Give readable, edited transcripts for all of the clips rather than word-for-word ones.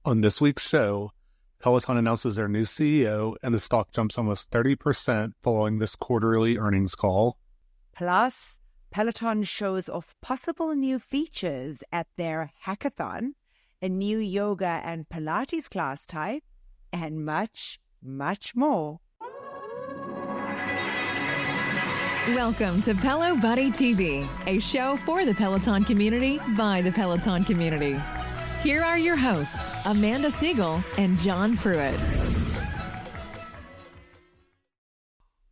On this week's show, Peloton announces their new CEO and the stock jumps almost 30% following this quarterly earnings call. Plus, Peloton shows off possible new features at their hackathon, a new yoga and Pilates class type, and much, much more. Welcome to Pelo Buddy TV, a show for the Peloton community by the Peloton community. Here are your hosts, Amanda Siegel and John Pruitt.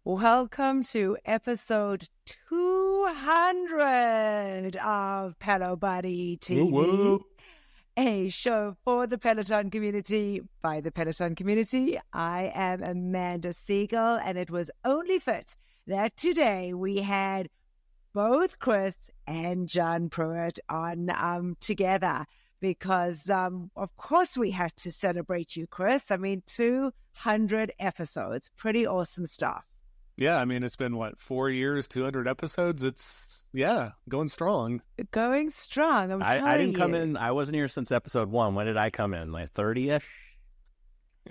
Welcome to episode 200 of Pelo Buddy TV, Woo-woo. a show for the Peloton community by the Peloton community. I am Amanda Siegel, and it was only fit that today we had both Chris and John Pruitt on together. Because, of course, we had to celebrate you, Chris. I mean, 200 episodes. Pretty awesome stuff. Yeah, I mean, it's been, 4 years, 200 episodes? It's, going strong. Going strong, I'm telling you. I didn't come in. I wasn't here since episode 1. When did I come in? 30-ish?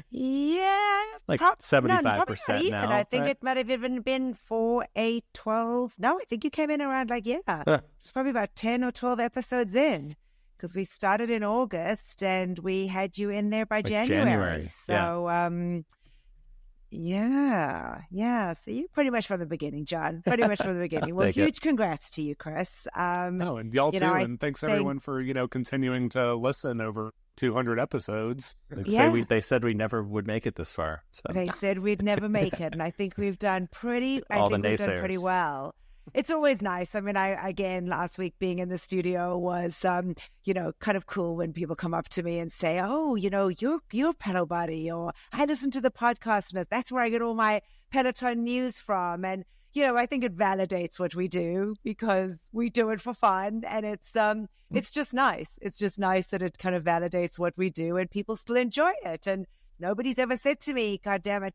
Yeah. 75% now. I think it might have even been 4, 8, 12. No, I think you came in around it's probably about 10 or 12 episodes in. Because we started in August and we had you in there by January. So, yeah. So you're pretty much from the beginning, John. Pretty much from the beginning. Well, huge congrats to you, Chris. And y'all too. And thanks everyone for, continuing to listen over 200 episodes. They said we never would make it this far. So. They said we'd never make it. And I think we've done pretty well. It's always nice. I mean, last week being in the studio was, kind of cool when people come up to me and say, oh, you're Pelo Buddy, or I listen to the podcast and that's where I get all my Peloton news from. And, I think it validates what we do because we do it for fun. And it's just nice. It's just nice that it kind of validates what we do and people still enjoy it. And nobody's ever said to me, God damn it,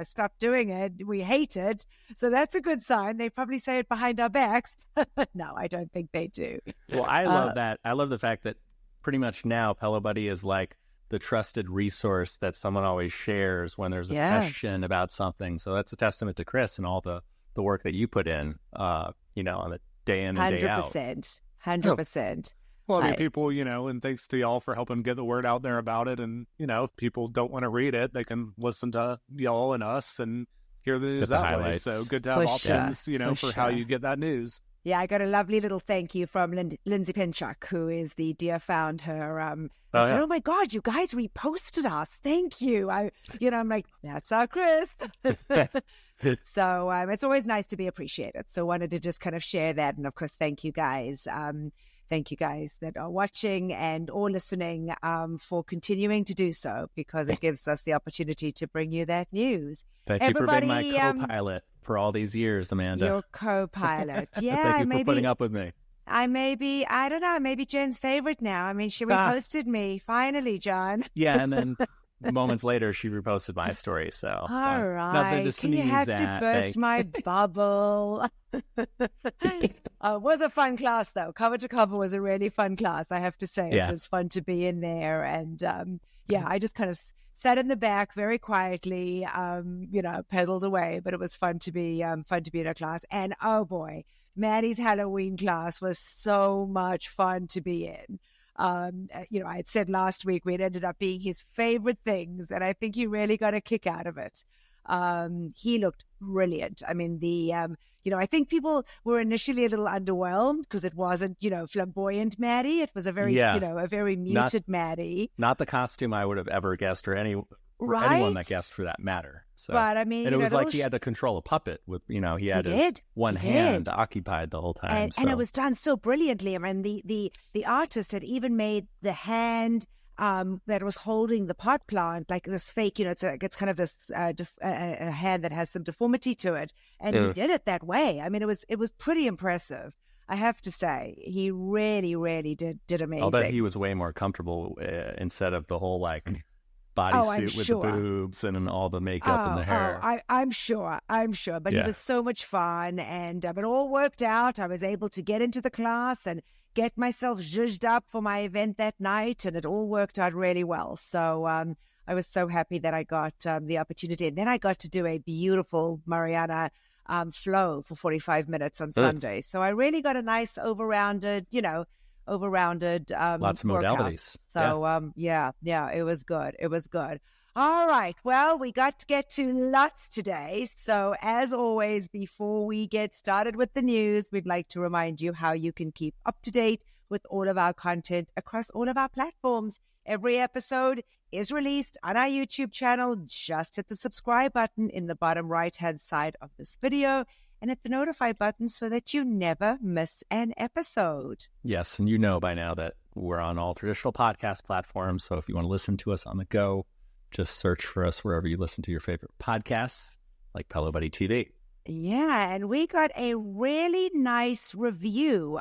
stop doing it. We hate it. So that's a good sign. They probably say it behind our backs. No, I don't think they do. Well, I love that. I love the fact that pretty much now Pelo Buddy is like the trusted resource that someone always shares when there's a question about something. So that's a testament to Chris and all the work that you put in, on the day in and day out. 100%. Well, I mean, people, and thanks to y'all for helping get the word out there about it. And, if people don't want to read it, they can listen to y'all and us and hear the news that way. So good to have options, for how you get that news. Yeah, I got a lovely little thank you from Lindsay Pinchuk, who is the dear founder. Said, oh my God, you guys reposted us. Thank you. I'm like, that's our Chris. So it's always nice to be appreciated. So wanted to just kind of share that. And of course, thank you guys. Thank you guys that are watching and or listening for continuing to do so because it gives us the opportunity to bring you that news. Thank you for being my co-pilot for all these years, Amanda. Your co-pilot. Yeah. Thank you for putting up with me. I don't know, maybe Jen's favorite now. I mean, she reposted me. Finally, John. Yeah, and then moments later, she reposted my story. So, all right. Nothing to sneeze at. You have to burst my bubble. It was a fun class, though. Cover to cover was a really fun class, I have to say. Yeah. It was fun to be in there. And, I just kind of sat in the back very quietly, pedaled away. But it was fun to be in a class. And, oh, boy, Maddie's Halloween class was so much fun to be in. I had said last week we'd ended up being his favorite things, and I think he really got a kick out of it. He looked brilliant. I mean, I think people were initially a little underwhelmed because it wasn't, flamboyant Maddie. It was a very, a very muted Maddie. Not the costume I would have ever guessed or anyone that guessed for that matter. So, but I mean, and it was like he had to control a puppet with, he had his one hand occupied the whole time. And it was done so brilliantly. I mean, the artist had even made the hand that was holding the pot plant like this fake, it's kind of this a hand that has some deformity to it, and he did it that way. I mean, it was pretty impressive. I have to say, he really, really did amazing. I'll bet he was way more comfortable instead of the whole bodysuit with the boobs and all the makeup and the hair. I'm sure. But he was so much fun, and it all worked out. I was able to get into the class and get myself zhuzhed up for my event that night, and it all worked out really well. So I was so happy that I got the opportunity. And then I got to do a beautiful Mariana flow for 45 minutes on Sunday. So I really got a nice over-rounded lots of modalities. So yeah, it was good. It was good. All right. Well, we got to get to lots today. So as always, before we get started with the news, we'd like to remind you how you can keep up to date with all of our content across all of our platforms. Every episode is released on our YouTube channel. Just hit the subscribe button in the bottom right-hand side of this video and hit the notify button so that you never miss an episode. Yes, and you know by now that we're on all traditional podcast platforms. So if you want to listen to us on the go, just search for us wherever you listen to your favorite podcasts, like Pelo Buddy TV. Yeah, and we got a really nice review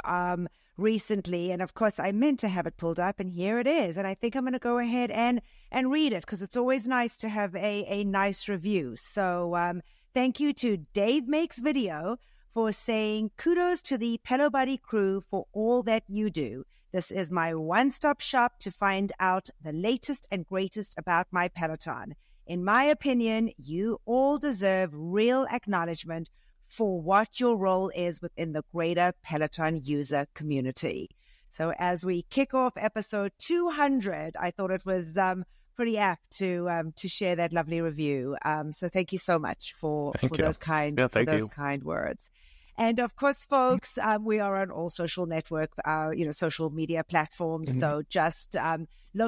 recently. And of course, I meant to have it pulled up, and here it is. And I think I'm going to go ahead and read it because it's always nice to have a nice review. So thank you to Dave Makes Video for saying, kudos to the Pelo Buddy crew for all that you do. This is my one-stop shop to find out the latest and greatest about my Peloton. In my opinion, you all deserve real acknowledgement for what your role is within the greater Peloton user community. So as we kick off episode 200, I thought it was pretty apt to share that lovely review. So thank you so much for those kind words. And of course, folks, we are on all social social media platforms. Mm-hmm. So just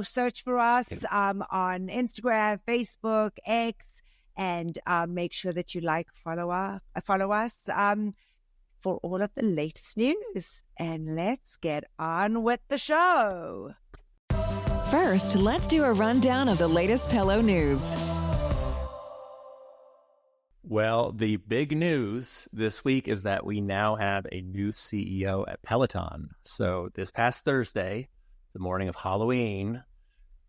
search for us on Instagram, Facebook, X, and make sure that you follow us for all of the latest news. And let's get on with the show. First, let's do a rundown of the latest Pelo news. Well, the big news this week is that we now have a new CEO at Peloton. So this past Thursday, the morning of Halloween,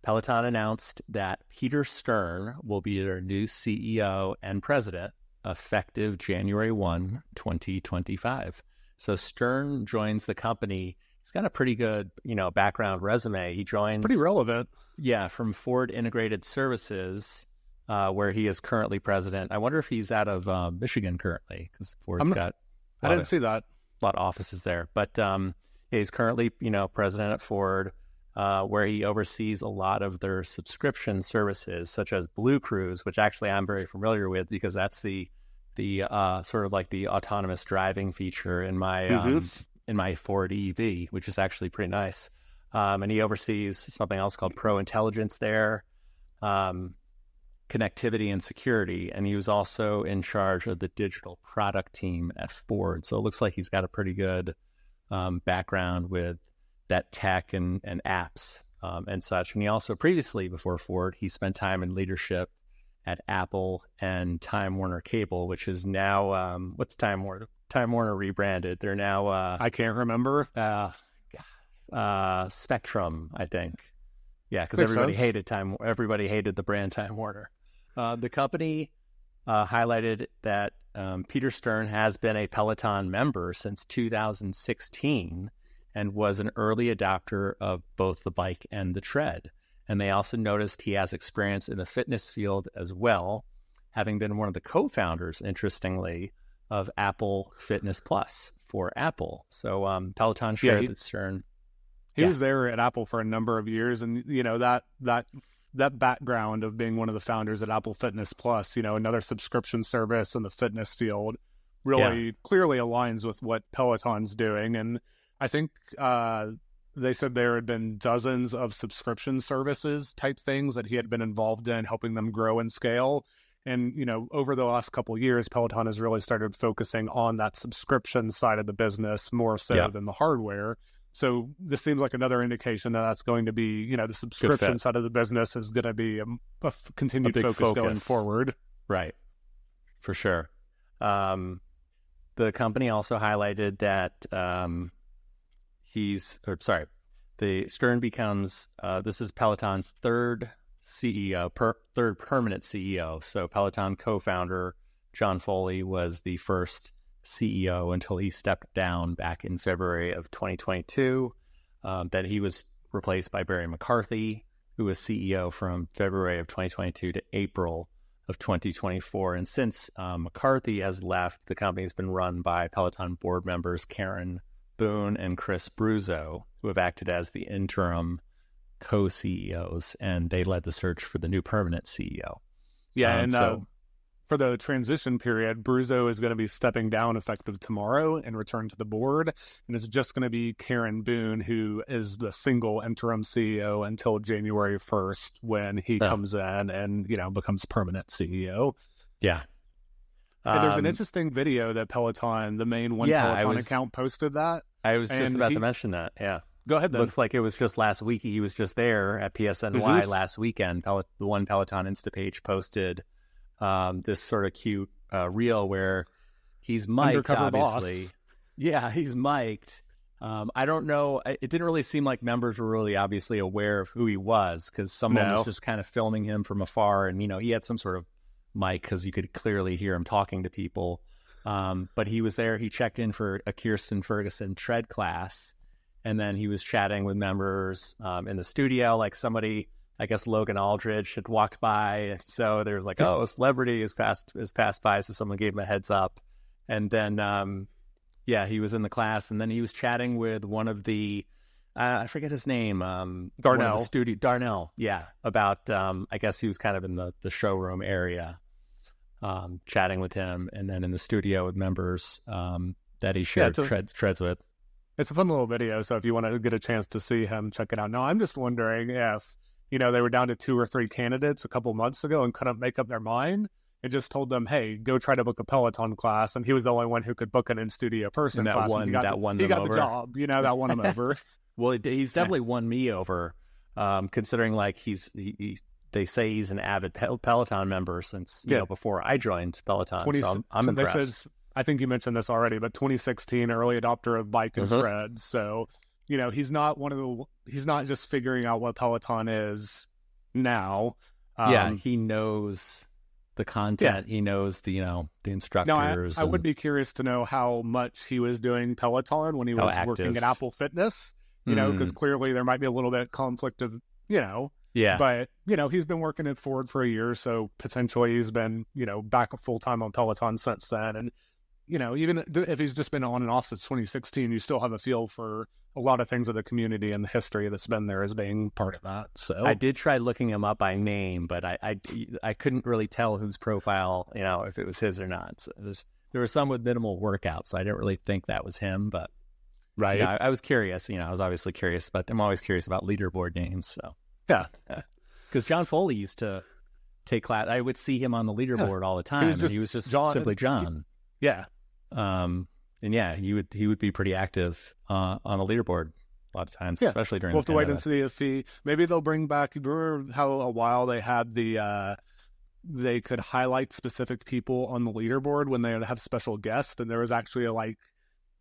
Peloton announced that Peter Stern will be their new CEO and president effective January 1, 2025. So Stern joins the company. He's got a pretty good, background resume. He joins... It's pretty relevant. Yeah, from Ford Integrated Services, where he is currently president. I wonder if he's out of Michigan currently, because Ford's got... I didn't see that. A lot of offices there. But he's currently, president at Ford, where he oversees a lot of their subscription services, such as Blue Cruise, which actually I'm very familiar with because that's the sort of like the autonomous driving feature in my Ford EV, which is actually pretty nice. And he oversees something else called Pro Intelligence there, connectivity and security. And he was also in charge of the digital product team at Ford. So it looks like he's got a pretty good background with that tech and apps and such. And he also previously, before Ford, he spent time in leadership at Apple and Time Warner Cable, which is now, what's Time Warner? Time Warner rebranded. They're now... I can't remember. Spectrum, I think. Yeah, because everybody hated the brand Time Warner. The company highlighted that Peter Stern has been a Peloton member since 2016 and was an early adopter of both the bike and the tread. And they also noticed he has experience in the fitness field as well, having been one of the co-founders, interestingly, of Apple Fitness Plus for Apple. So Peloton shared that Stern... He was there at Apple for a number of years, and that background of being one of the founders at Apple Fitness Plus, another subscription service in the fitness field, really clearly aligns with what Peloton's doing. And I think they said there had been dozens of subscription services type things that he had been involved in, helping them grow and scale. And, over the last couple of years, Peloton has really started focusing on that subscription side of the business more so than the hardware. So this seems like another indication that that's going to be, the subscription side of the business is going to be a continued focus going forward. Right. For sure. The company also highlighted that the Stern becomes, this is Peloton's third permanent CEO. So Peloton co-founder John Foley was the first CEO until he stepped down back in February of 2022. Then he was replaced by Barry McCarthy, who was CEO from February of 2022 to April of 2024. And since McCarthy has left, the company has been run by Peloton board members Karen Boone and Chris Bruzzo, who have acted as the interim co-CEOs, and they led the search for the new permanent CEO. Yeah, for the transition period, Bruzzo is going to be stepping down effective tomorrow and return to the board. And it's just going to be Karen Boone, who is the single interim CEO until January 1st when he comes in and, becomes permanent CEO. Yeah. And there's an interesting video that Peloton, the main Peloton account, posted that. I was just about to mention that. Yeah. Go ahead then. Looks like it was just last week. He was just there at PSNY last weekend. The one Peloton Insta page posted this sort of cute reel where he's mic'd, undercover obviously. Boss. Yeah, he's mic'd. I don't know. It didn't really seem like members were really obviously aware of who he was, because someone was just kind of filming him from afar. And, he had some sort of mic because you could clearly hear him talking to people. But he was there. He checked in for a Kirsten Ferguson tread class. And then he was chatting with members in the studio, like somebody, I guess Logan Aldridge had walked by. And so there was like, a celebrity has passed by. So someone gave him a heads up. And then, he was in the class. And then he was chatting with one of the, I forget his name. Darnell. Darnell. Yeah. About, I guess he was kind of in the showroom area, chatting with him. And then in the studio with members that he shared treads with. It's a fun little video, so if you want to get a chance to see him, check it out. No, I'm just wondering if, they were down to 2 or 3 candidates a couple months ago and couldn't make up their mind and just told them, hey, go try to book a Peloton class. And he was the only one who could book an in-studio person class. He got the job, that won him over. Well, he's definitely won me over, considering like they say he's an avid Peloton member since, before I joined Peloton. So I'm impressed. I think you mentioned this already, but 2016 early adopter of bike and tread. So, he's not he's not just figuring out what Peloton is now. He knows the content. He knows the instructors. I would be curious to know how much he was doing Peloton when he was working at Apple Fitness, because clearly there might be a little bit of conflict of, but, he's been working at Ford for a year. So potentially he's been, back full time on Peloton since then. And, even if he's just been on and off since 2016, you still have a feel for a lot of things of the community and the history that's been there as being part of that. So I did try looking him up by name, but I couldn't really tell whose profile, if it was his or not. So there were some with minimal workouts, so I didn't really think that was him, but right. I was curious, I was obviously curious, but I'm always curious about leaderboard names. So yeah, because John Foley used to take class. I would see him on the leaderboard all the time. He was just simply John. He would be pretty active on the leaderboard a lot of times, especially during. We'll have to wait and see if maybe they'll bring back. Remember how a while they had they could highlight specific people on the leaderboard when they would have special guests, and there was actually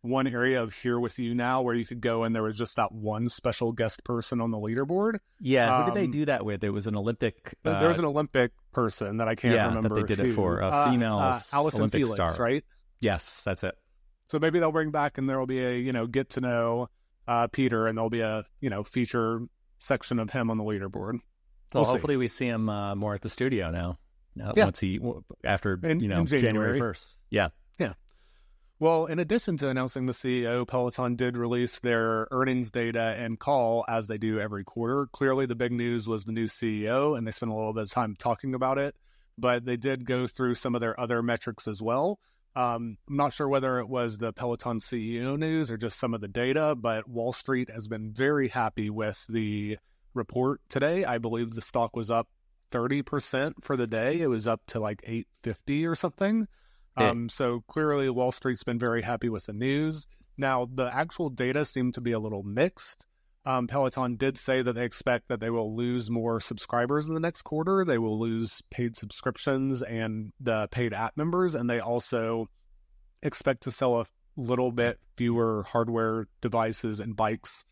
one area of Here With You Now where you could go and there was just that one special guest person on the leaderboard. Yeah, who did they do that with? It was an Olympic. There was an Olympic person that I can't remember. That they did it for a female Allison Olympic Felix, star, right? Yes, that's it. So maybe they'll bring back and there will be a get to know Peter, and there'll be a feature section of him on the leaderboard. Well, hopefully we see him more at the studio now. Once after in January 1st. Yeah. Well, in addition to announcing the CEO, Peloton did release their earnings data and call as they do every quarter. Clearly, the big news was the new CEO, and they spent a little bit of time talking about it. But they did go through some of their other metrics as well. I'm not sure whether it was the Peloton CEO news or just some of the data, but Wall Street has been very happy with the report today. I believe the stock was up 30% for the day. It was up to like 850 or something. So clearly Wall Street's been very happy with the news. Now, the actual data seemed to be a little mixed. Peloton did say that they expect that they will lose more subscribers in the next quarter. They will lose paid subscriptions and the paid app members. And they also expect to sell a little bit fewer hardware devices and bikes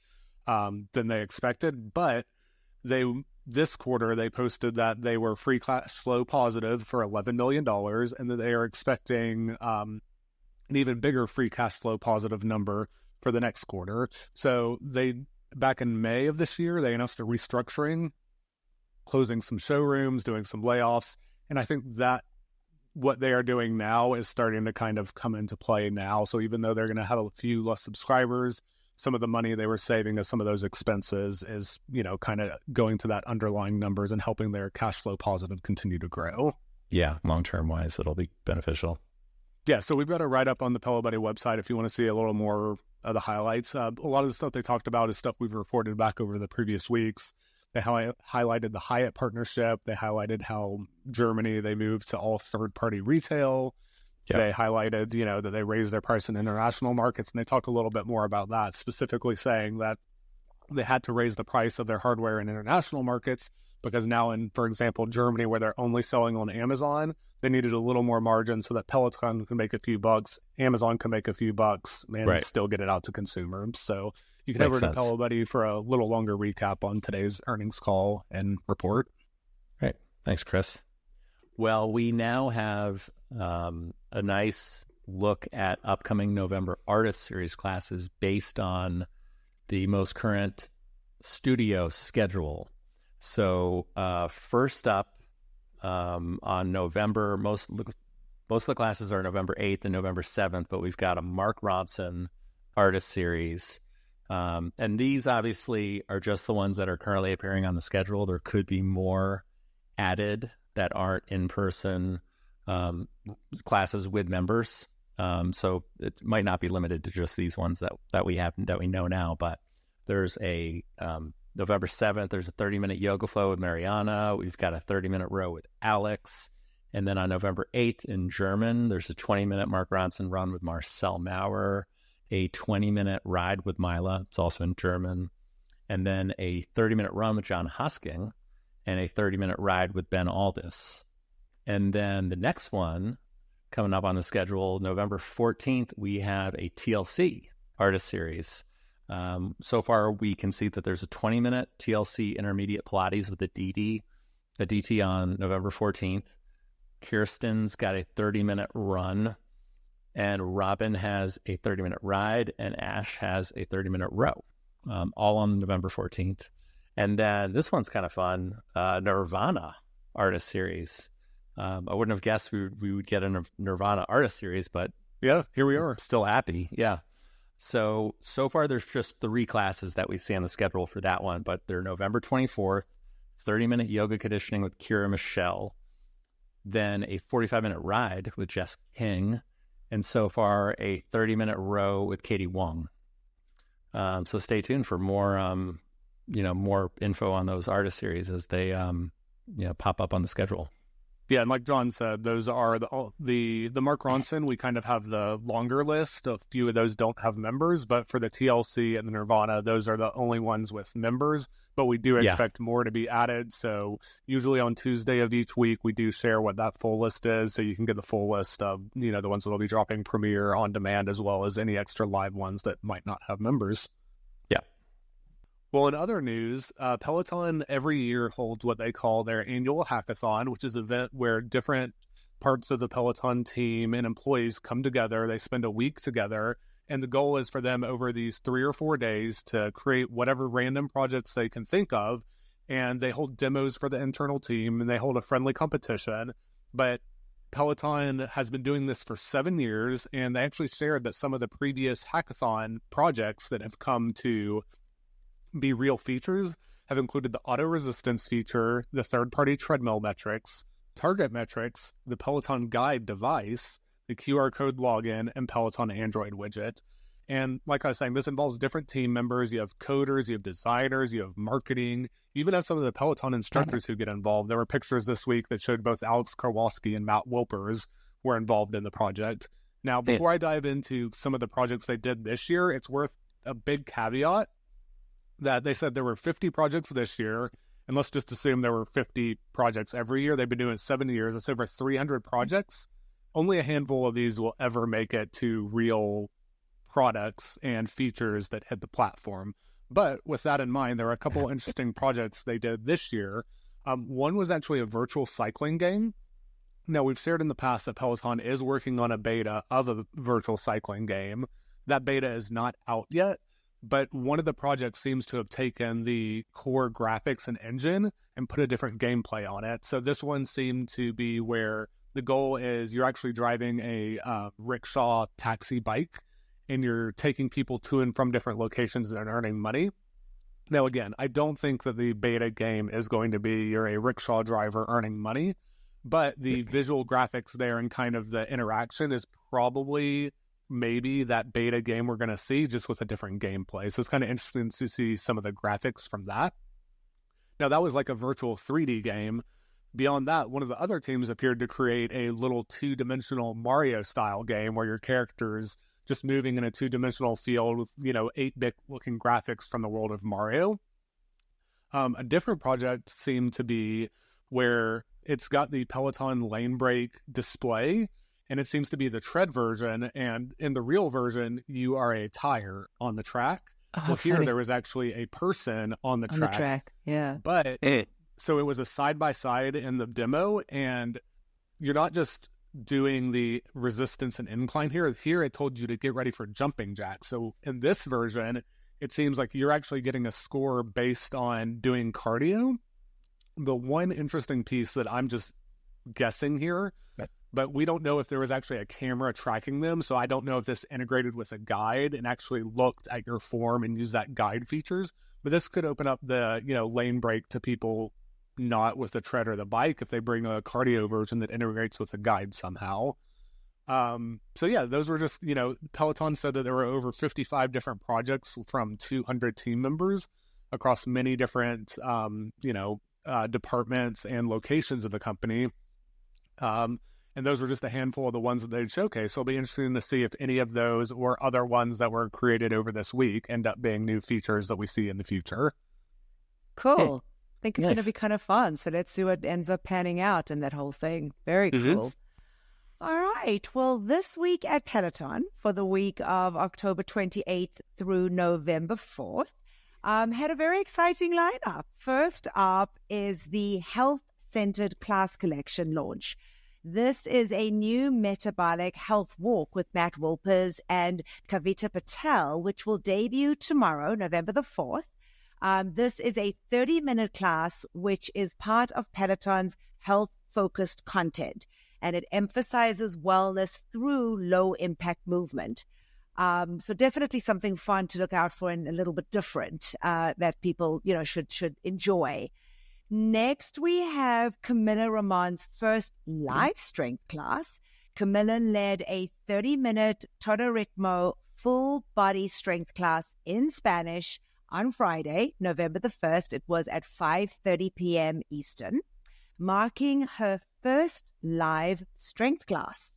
than they expected. But this quarter, they posted that they were free cash flow positive for $11 million and that they are expecting an even bigger free cash flow positive number for the next quarter. So back in May of this year, they announced a restructuring, closing some showrooms, doing some layoffs. And I think that what they are doing now is starting to kind of come into play now. So even though they're going to have a few less subscribers, some of the money they were saving as some of those expenses is, kind of going to that underlying numbers and helping their cash flow positive continue to grow. Yeah, long-term wise, it'll be beneficial. Yeah, so we've got a write-up on the Pelo Buddy website if you want to see a little more of the highlights. A lot of the stuff they talked about is stuff we've reported back over the previous weeks. They highlighted the Hyatt partnership. They highlighted how Germany, they moved to all third-party retail. Yep. They highlighted, that they raised their price in international markets, and they talked a little bit more about that, specifically saying that they had to raise the price of their hardware in international markets because now in, for example, Germany, where they're only selling on Amazon, they needed a little more margin so that Peloton can make a few bucks, Amazon can make a few bucks, and still get it out to consumers. So you can head over to Pelo Buddy for a little longer recap on today's earnings call and report. Right. Thanks, Chris. Well, we now have a nice look at upcoming November Artist Series classes based on the most current studio schedule. So first up on November, most of the classes are November 8th and November 7th, but we've got a Mark Ronson Artist Series. And these obviously are just the ones that are currently appearing on the schedule. There could be more added that aren't in-person classes with members. So it might not be limited to just these ones that we have, that we know now, but there's a November 7th, there's a 30-minute yoga flow with Mariana. We've got a 30-minute row with Alex. And then on November 8th in German, there's a 20-minute Mark Ronson run with Marcel Maurer, a 20-minute ride with Mila. It's also in German. And then a 30-minute run with John Hosking and a 30-minute ride with Ben Aldis. And then the next one coming up on the schedule, November 14th, we have a TLC Artist Series. So far, we can see that there's a 20-minute TLC Intermediate Pilates with a DT on November 14th. Kirsten's got a 30-minute run, and Robin has a 30-minute ride, and Ash has a 30-minute row, all on November 14th. And then this one's kind of fun, Nirvana Artist Series. I wouldn't have guessed we would get a Nirvana Artist Series, but yeah, here we are. Still happy, yeah. So far, there's just 3 classes that we see on the schedule for that one, but they're November 24th, 30-minute yoga conditioning with Kirra Michel, then a 45-minute ride with Jess King, and so far a 30-minute row with Katie Wong. So stay tuned for more, more info on those artist series as they, pop up on the schedule. Yeah, and like John said, those are the Mark Ronson. We kind of have the longer list. A few of those don't have members, but for the TLC and the Nirvana, those are the only ones with members. But we do expect more to be added. So usually on Tuesday of each week, we do share what that full list is, so you can get the full list of the ones that will be dropping premiere on demand, as well as any extra live ones that might not have members. Well, in other news, Peloton every year holds what they call their annual Hackathon, which is an event where different parts of the Peloton team and employees come together. They spend a week together, and the goal is for them over these 3 or 4 days to create whatever random projects they can think of, and they hold demos for the internal team, and they hold a friendly competition. But Peloton has been doing this for 7 years, and they actually shared that some of the previous Hackathon projects that have come to be real features have included the auto resistance feature, the third-party treadmill metrics, target metrics, the Peloton guide device, the QR code login, and Peloton Android widget. And like I was saying, this involves different team members. You have coders, you have designers, you have marketing, you even have some of the Peloton instructors who get involved. There were pictures this week that showed both Alex Karwowski and Matt Wilpers were involved in the project. Now, before I dive into some of the projects they did this year, it's worth a big caveat that they said there were 50 projects this year, and let's just assume there were 50 projects every year. They've been doing it 7 years. It's over 300 projects. Only a handful of these will ever make it to real products and features that hit the platform. But with that in mind, there are a couple of interesting projects they did this year. One was actually a virtual cycling game Now, we've shared in the past that Peloton is working on a beta of a virtual cycling game. That beta is not out yet, but one of the projects seems to have taken the core graphics and engine and put a different gameplay on it. So this one seemed to be where the goal is you're actually driving a rickshaw taxi bike, and you're taking people to and from different locations and earning money. Now, again, I don't think that the beta game is going to be you're a rickshaw driver earning money, but the visual graphics there and kind of the interaction is probably maybe that beta game we're going to see, just with a different gameplay. So it's kind of interesting to see some of the graphics from that. Now, that was like a virtual 3D game. Beyond that, one of the other teams appeared to create a little two-dimensional Mario-style game where your character's just moving in a two-dimensional field with, 8-bit looking graphics from the world of Mario. A different project seemed to be where it's got the Peloton Lanebreak display, and it seems to be the tread version, and in the real version, you are a tire on the track. Well, here there was actually a person on the track. Yeah. But so it was a side-by-side in the demo, and you're not just doing the resistance and incline here. Here it told you to get ready for jumping jacks. So in this version, it seems like you're actually getting a score based on doing cardio. The one interesting piece that I'm just guessing here, but we don't know if there was actually a camera tracking them. So I don't know if this integrated with a guide and actually looked at your form and used that guide features. But this could open up the, lane break to people not with the tread or the bike if they bring a cardio version that integrates with a guide somehow. So yeah, those were just, Peloton said that there were over 55 different projects from 200 team members across many different, departments and locations of the company. And those were just a handful of the ones that they'd showcase. So it'll be interesting to see if any of those or other ones that were created over this week end up being new features that we see in the future. Cool. I think it's going to be kind of fun. So let's see what ends up panning out in that whole thing. Very cool. All right. Well, this week at Peloton, for the week of October 28th through November 4th, had a very exciting lineup. First up is the Health-Centered Class Collection launch. This is a new Metabolic Health Walk with Matt Wilpers and Kavita Patel, which will debut tomorrow, November the 4th. This is a 30-minute class, which is part of Peloton's health-focused content, and it emphasizes wellness through low-impact movement. So definitely something fun to look out for and a little bit different that people, should enjoy. Next, we have Camilla Ramon's first live strength class. Camilla led a 30-minute Todo Ritmo full body strength class in Spanish on Friday, November the 1st. It was at 5:30 p.m. Eastern, marking her first live strength class.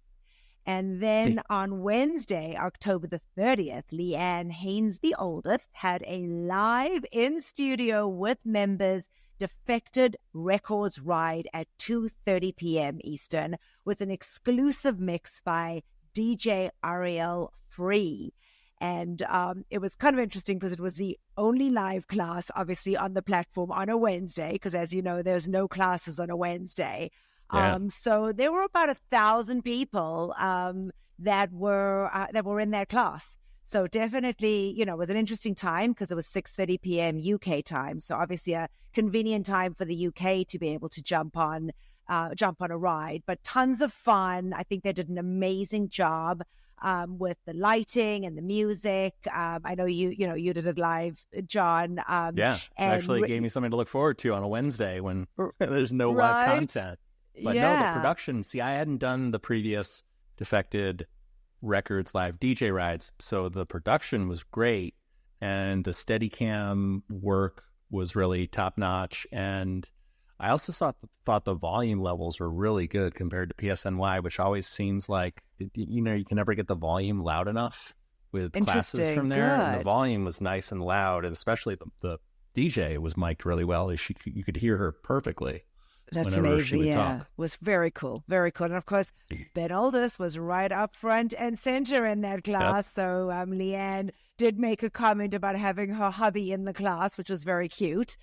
And then on Wednesday, October the 30th, Leanne Haynes, the oldest, had a live in-studio with members Defected Records ride at 2:30 p.m. Eastern with an exclusive mix by DJ Ariel Free. And it was kind of interesting because it was the only live class, obviously, on the platform on a Wednesday, because as you know, there's no classes on a Wednesday. Yeah. So there were about 1,000 people that were in that class. So definitely, it was an interesting time because it was 6:30 p.m. UK time. So obviously a convenient time for the UK to be able to jump on a ride. But tons of fun. I think they did an amazing job with the lighting and the music. I know you did it live, John. Yeah, actually gave me something to look forward to on a Wednesday when there's no live content. But no, the production. See, I hadn't done the previous Defected Records live DJ rides, so the production was great, and the Steadicam work was really top notch. And I also thought the volume levels were really good compared to PSNY, which always seems like you can never get the volume loud enough with classes from there. Good. And the volume was nice and loud, and especially the DJ was mic'd really well. You could hear her perfectly. That's amazing. Yeah, it was very cool. Very cool. And of course, Ben Aldous was right up front and center in that class. Yep. So Leanne did make a comment about having her hubby in the class, which was very cute.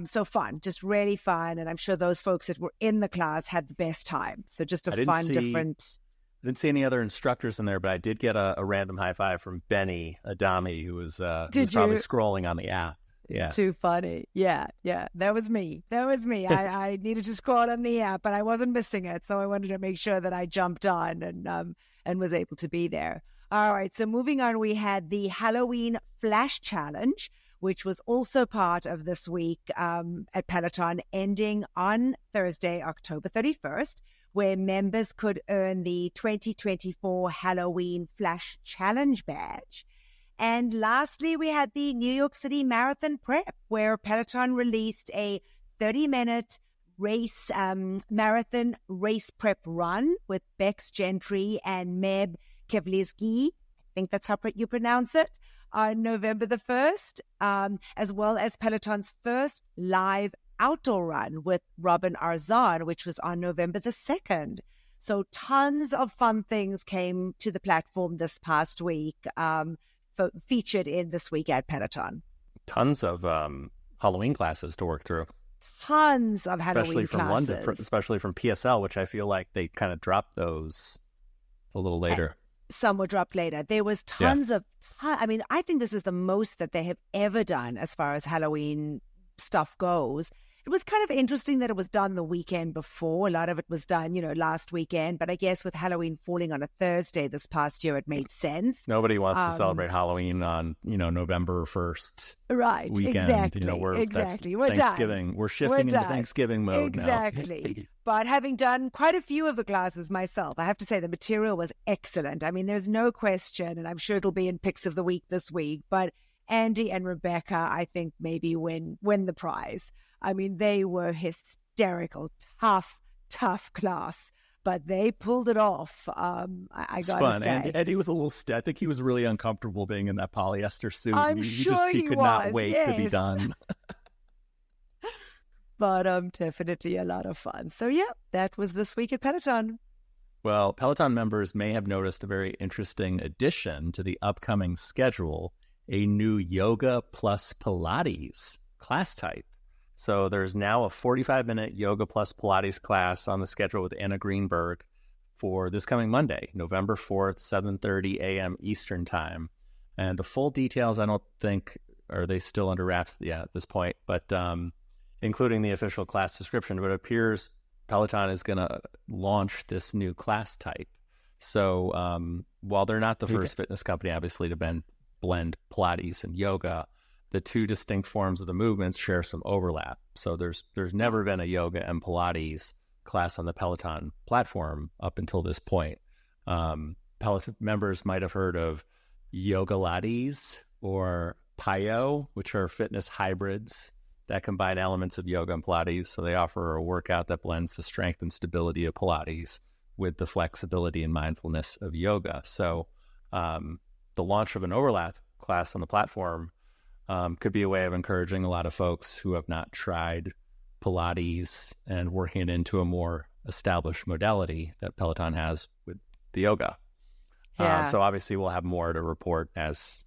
So fun, just really fun. And I'm sure those folks that were in the class had the best time. So just a fun, different... I didn't see any other instructors in there, but I did get a random high five from Benny Adami, who was probably scrolling on the app. Yeah. Too funny. Yeah. That was me. I needed to scroll on the app, but I wasn't missing it. So I wanted to make sure that I jumped on and was able to be there. All right. So moving on, we had the Halloween Flash Challenge, which was also part of this week at Peloton, ending on Thursday, October 31st, where members could earn the 2024 Halloween Flash Challenge badge. And lastly, we had the New York City Marathon Prep, where Peloton released a 30-minute race marathon race prep run with Bex Gentry and Meb Kevlizgi. I think that's how you pronounce it, on November the 1st, as well as Peloton's first live outdoor run with Robin Arzon, which was on November the 2nd. So tons of fun things came to the platform this past week, featured in this week at Peloton. Tons of Halloween classes to work through. Tons of Halloween classes. Especially from PSL, which I feel like they kind of dropped those a little later. Some were dropped later. There was tons of... I mean, I think this is the most that they have ever done as far as Halloween stuff goes. It was kind of interesting that it was done the weekend before. A lot of it was done, last weekend. But I guess with Halloween falling on a Thursday this past year, it made sense. Nobody wants to celebrate Halloween on, November 1st. Right, weekend. Exactly. We're Thanksgiving. Done. We're shifting into Thanksgiving mode now. Exactly. But having done quite a few of the classes myself, I have to say the material was excellent. I mean, there's no question, and I'm sure it'll be in Picks of the Week this week, but Andy and Rebecca, I think, maybe win the prize. I mean, they were hysterical, tough class, but they pulled it off. I got to say. And he was a little stiff. I think he was really uncomfortable being in that polyester suit. He could not wait to be done. But definitely a lot of fun. So yeah, that was this week at Peloton. Well, Peloton members may have noticed a very interesting addition to the upcoming schedule, a new Yoga plus Pilates class type. So there's now a 45-minute Yoga plus Pilates class on the schedule with Anna Greenberg for this coming Monday, November 4th, 7:30 a.m. Eastern Time. And the full details, I don't think, are they still under wraps at this point, but including the official class description. But it appears Peloton is going to launch this new class type. So while they're not the first fitness company, obviously, to blend Pilates and yoga, the two distinct forms of the movements share some overlap. So there's never been a yoga and Pilates class on the Peloton platform up until this point. Peloton members might have heard of Yoga Lattes or Pyo, which are fitness hybrids that combine elements of yoga and Pilates. So they offer a workout that blends the strength and stability of Pilates with the flexibility and mindfulness of yoga. So the launch of an overlap class on the platform could be a way of encouraging a lot of folks who have not tried Pilates and working it into a more established modality that Peloton has with the yoga. Yeah. So obviously we'll have more to report as,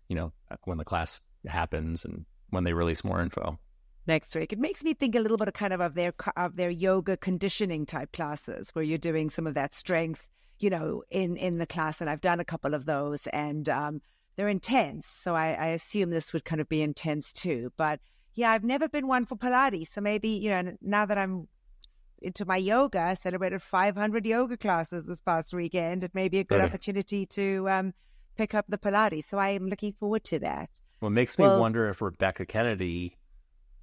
when the class happens and when they release more info. Next week. It makes me think a little bit of their yoga conditioning type classes where you're doing some of that strength, in the class. And I've done a couple of those, and they're intense. So I assume this would kind of be intense too. But yeah, I've never been one for Pilates. So maybe, now that I'm into my yoga, I celebrated 500 yoga classes this past weekend. It may be a good opportunity to pick up the Pilates. So I am looking forward to that. Well, it makes me wonder if Rebecca Kennedy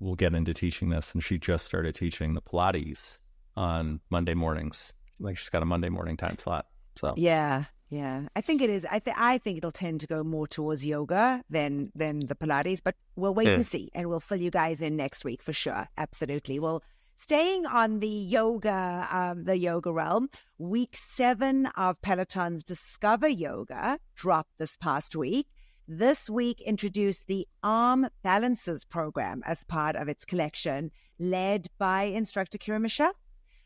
will get into teaching this. And she just started teaching the Pilates on Monday mornings. Like she's got a Monday morning time slot. So yeah. I think it is. I think it'll tend to go more towards yoga than the Pilates, but we'll wait and see, and we'll fill you guys in next week for sure. Absolutely. Well, staying on the yoga realm, week 7 of Peloton's Discover Yoga dropped this past week. This week introduced the Arm Balances program as part of its collection, led by instructor Kirra Michel.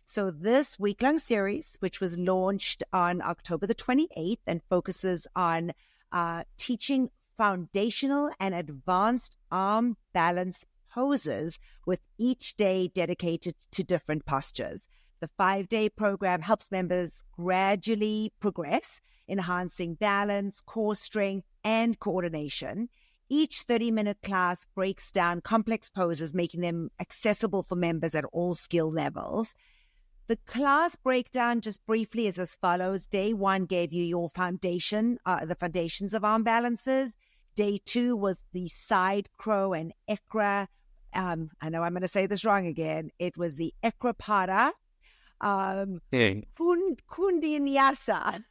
So this week-long series, which was launched on October the 28th and focuses on teaching foundational and advanced arm balance poses, with each day dedicated to different postures. The 5-day program helps members gradually progress, enhancing balance, core strength, and coordination. Each 30-minute class breaks down complex poses, making them accessible for members at all skill levels. The class breakdown, just briefly, is as follows. Day 1 gave you your foundation, the foundations of arm balances. Day 2 was the side crow and ekra. I know I'm going to say this wrong again. It was the ekrapada. Kundinyasa,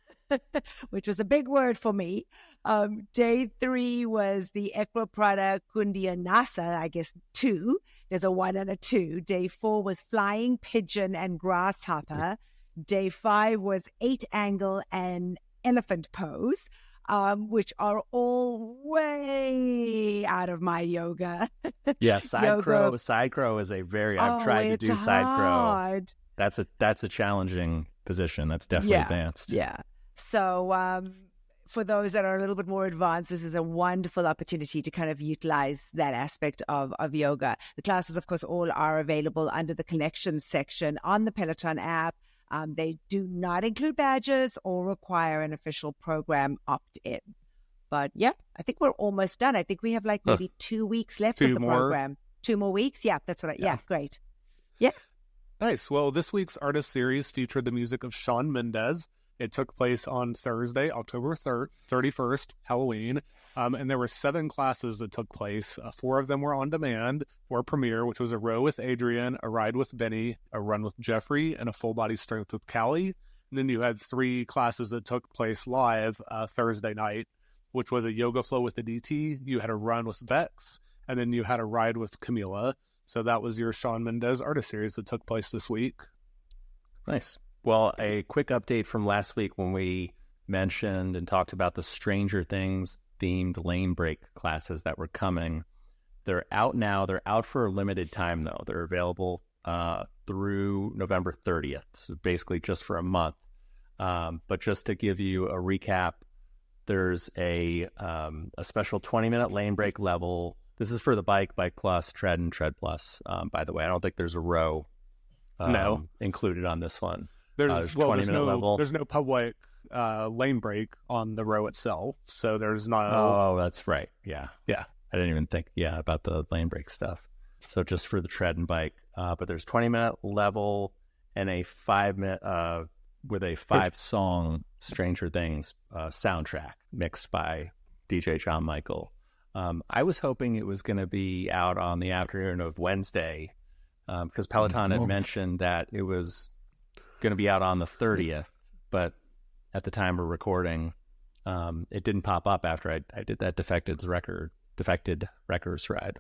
which was a big word for me. Day 3 was the Ekraprada Kundianasa, I guess 2. There's a 1 and a 2. Day 4 was flying pigeon and grasshopper. Day 5 was 8-angle and elephant pose, which are all way out of my yoga. Yeah, side crow is a very, I've tried to do side crow. That's a challenging position. That's definitely advanced. Yeah. So for those that are a little bit more advanced, this is a wonderful opportunity to kind of utilize that aspect of yoga. The classes, of course, all are available under the connections section on the Peloton app. They do not include badges or require an official program opt-in. But yeah, I think we're almost done. I think we have like maybe 2 weeks left of the program. 2 more weeks? Yeah, that's what great. Yeah. Nice. Well, this week's artist series featured the music of Shawn Mendes. It took place on Thursday, October 31st, Halloween, and there were 7 classes that took place. 4 of them were on demand for premiere, which was a row with Adrian, a ride with Benny, a run with Jeffrey, and a full body strength with Callie. And then you had 3 classes that took place live Thursday night, which was a yoga flow with the DT. You had a run with Vex, and then you had a ride with Camila. So that was your Shawn Mendes artist series that took place this week. Nice. Well, a quick update from last week when we mentioned and talked about the Stranger Things themed Lanebreak classes that were coming. They're out now. They're out for a limited time, though. They're available through November 30th. So basically just for a month. But just to give you a recap, there's a special 20-minute Lanebreak level. This is for the Bike Plus, Tread, and Tread Plus, by the way. I don't think there's a row included on this one. There's no public lane break on the row itself, so there's no... Oh, that's right. Yeah. I didn't even think about the lane break stuff. So just for the tread and bike. But there's 20-minute level and a 5-minute with a 5-song Stranger Things soundtrack mixed by DJ John Michael. I was hoping it was going to be out on the afternoon of Wednesday because Peloton had mentioned that it was going to be out on the 30th, but at the time we're recording, it didn't pop up after I did that defected records ride.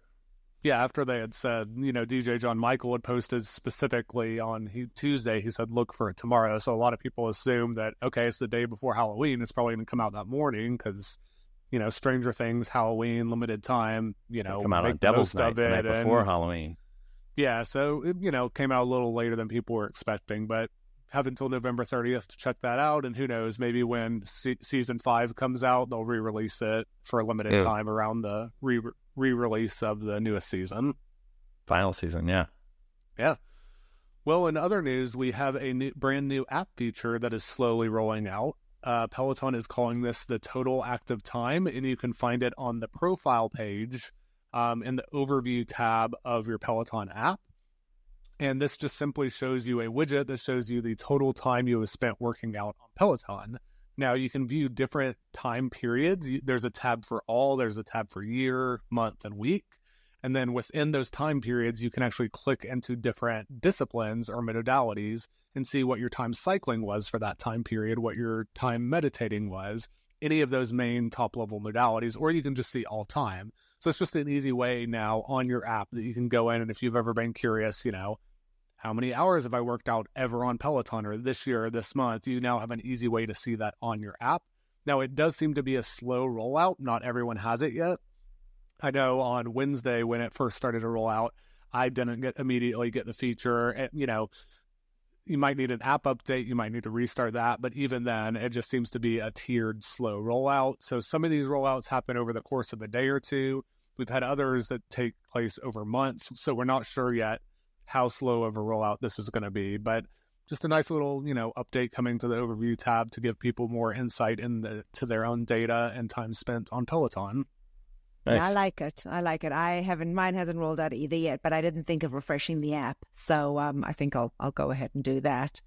Yeah, after they had said, DJ John Michael had posted specifically on Tuesday, he said, look for it tomorrow. So a lot of people assume that, okay, it's the day before Halloween. It's probably going to come out that morning because, Stranger Things, Halloween, limited time, come out on Devil's Night, the night before Halloween. Yeah, so it, came out a little later than people were expecting, but have until November 30th to check that out. And who knows, maybe when season 5 comes out, they'll re-release it for a limited time around the re-release of the newest season. Final season, yeah. Yeah. Well, in other news, we have a brand new app feature that is slowly rolling out. Peloton is calling this the Total Active Time, and you can find it on the profile page in the overview tab of your Peloton app. And this just simply shows you a widget that shows you the total time you have spent working out on Peloton. Now, you can view different time periods. There's a tab for all, there's a tab for year, month, and week. And then within those time periods, you can actually click into different disciplines or modalities and see what your time cycling was for that time period, what your time meditating was, any of those main top-level modalities, or you can just see all time. So it's just an easy way now on your app that you can go in, and if you've ever been curious, how many hours have I worked out ever on Peloton, or this year or this month, you now have an easy way to see that on your app. Now, it does seem to be a slow rollout. Not everyone has it yet. I know on Wednesday when it first started to roll out, I didn't immediately get the feature. And, you might need an app update. You might need to restart that. But even then, it just seems to be a tiered, slow rollout. So some of these rollouts happen over the course of a day or two. We've had others that take place over months, so we're not sure yet how slow of a rollout this is going to be. But just a nice little, update coming to the overview tab to give people more insight to their own data and time spent on Peloton. Nice. Yeah, I like it. Mine hasn't rolled out either yet, but I didn't think of refreshing the app. So I think I'll go ahead and do that.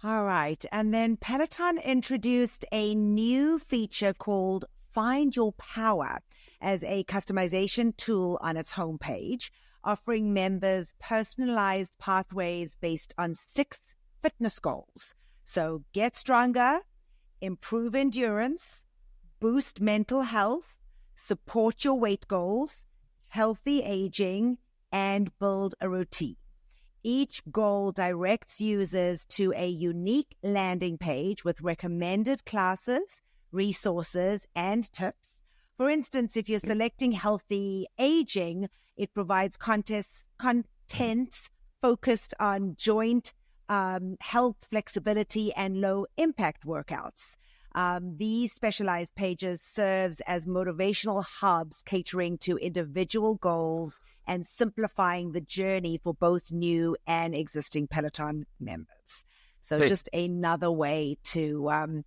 All right. And then Peloton introduced a new feature called Find Your Power as a customization tool on its homepage, offering members personalized pathways based on 6 fitness goals. So get stronger, improve endurance, boost mental health, support your weight goals, healthy aging, and build a routine. Each goal directs users to a unique landing page with recommended classes, resources, and tips. For instance, if you're selecting healthy aging, it provides contents focused on joint health, flexibility, and low-impact workouts. These specialized pages serves as motivational hubs catering to individual goals and simplifying the journey for both new and existing Peloton members. So just another way to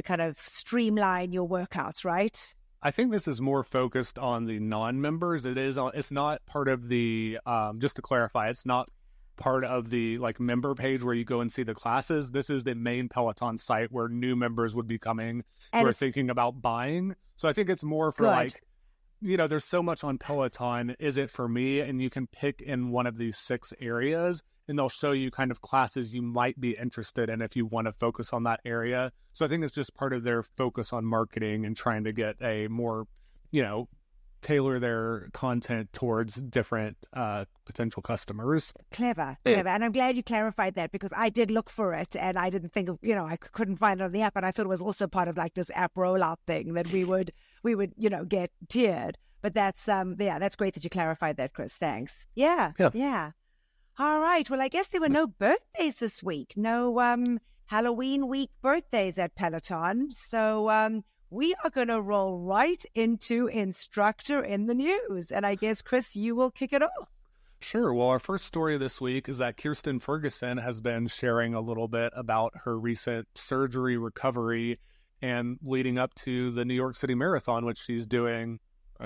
kind of streamline your workouts, right? I think this is more focused on the non-members. It's not part of the, just to clarify, it's not part of the member page where you go and see the classes. This is the main Peloton site where new members would be coming who are thinking about buying. So I think it's more for there's so much on Peloton. Is it for me? And you can pick in one of these 6 areas and they'll show you kind of classes you might be interested in if you want to focus on that area. So I think it's just part of their focus on marketing and trying to get a more, tailor their content towards different potential customers. Clever. And I'm glad you clarified that because I did look for it and I didn't think of, I couldn't find it on the app, and I thought it was also part of this app rollout thing that we would get tiered. But that's that's great that you clarified that, Chris. Thanks. Yeah. All right. Well, I guess there were no birthdays this week. No Halloween week birthdays at Peloton. So we are going to roll right into Instructor in the News. And I guess, Chris, you will kick it off. Sure. Well, our first story this week is that Kirsten Ferguson has been sharing a little bit about her recent surgery recovery and leading up to the New York City Marathon, which she's doing.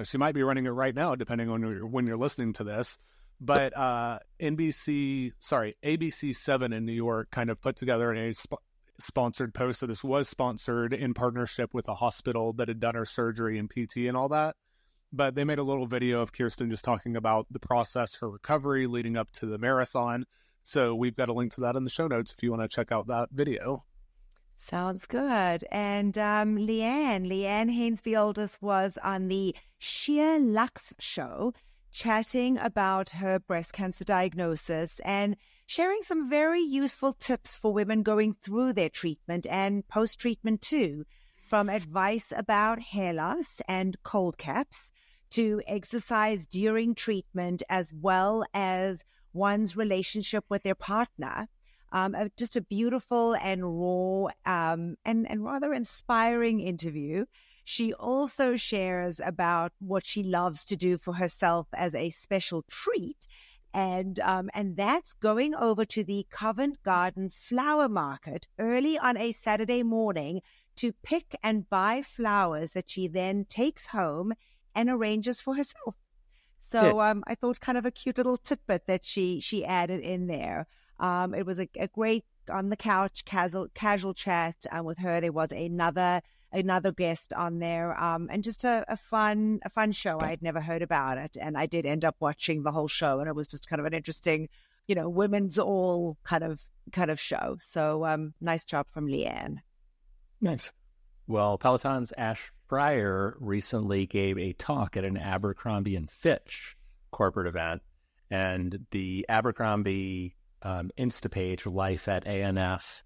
She might be running it right now, depending on when you're listening to this. But ABC7 in New York kind of put together a sponsored post. So this was sponsored in partnership with a hospital that had done her surgery and PT and all that. But they made a little video of Kirsten just talking about the process, her recovery leading up to the marathon. So we've got a link to that in the show notes if you want to check out that video. Sounds good. And Leanne Hainsfield was on the Sheer Lux show chatting about her breast cancer diagnosis and sharing some very useful tips for women going through their treatment and post-treatment too, from advice about hair loss and cold caps to exercise during treatment, as well as one's relationship with their partner. Just a beautiful and raw and rather inspiring interview. She also shares about what she loves to do for herself as a special treat. And that's going over to the Covent Garden Flower Market early on a Saturday morning to pick and buy flowers that she then takes home and arranges for herself. So I thought kind of a cute little tidbit that she added in there. It was a great on the couch casual chat with her. There was another guest on there, and just a fun show. I had never heard about it, and I did end up watching the whole show, and it was just kind of an interesting, women's all kind of show. So nice job from Leanne. Nice. Well, Peloton's Ash Pryor recently gave a talk at an Abercrombie & Fitch corporate event, and the Abercrombie Insta page, Life at ANF,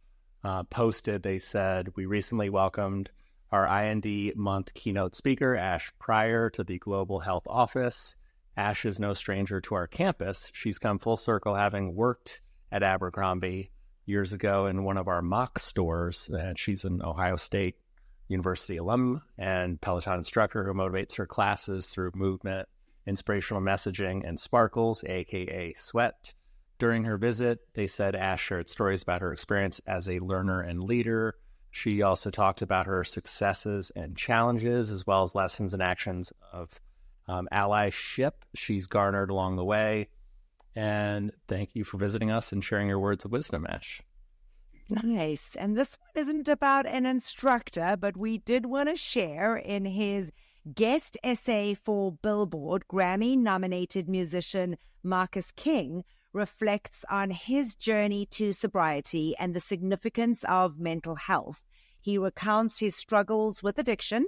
posted, they said, we recently welcomed our IND month keynote speaker, Ash Pryor, to the Global Health Office. Ash is no stranger to our campus. She's come full circle, having worked at Abercrombie years ago in one of our mock stores. And she's an Ohio State University alum and Peloton instructor who motivates her classes through movement inspirational messaging, and sparkles, aka sweat. During her visit, they said Ash shared stories about her experience as a learner and leader. She also talked about her successes and challenges, as well as lessons and actions of allyship she's garnered along the way. And thank you for visiting us and sharing your words of wisdom, Ash. Nice. And this one isn't about an instructor, but we did want to share in his guest essay for Billboard, Grammy-nominated musician Marcus King reflects on his journey to sobriety and the significance of mental health. He recounts his struggles with addiction,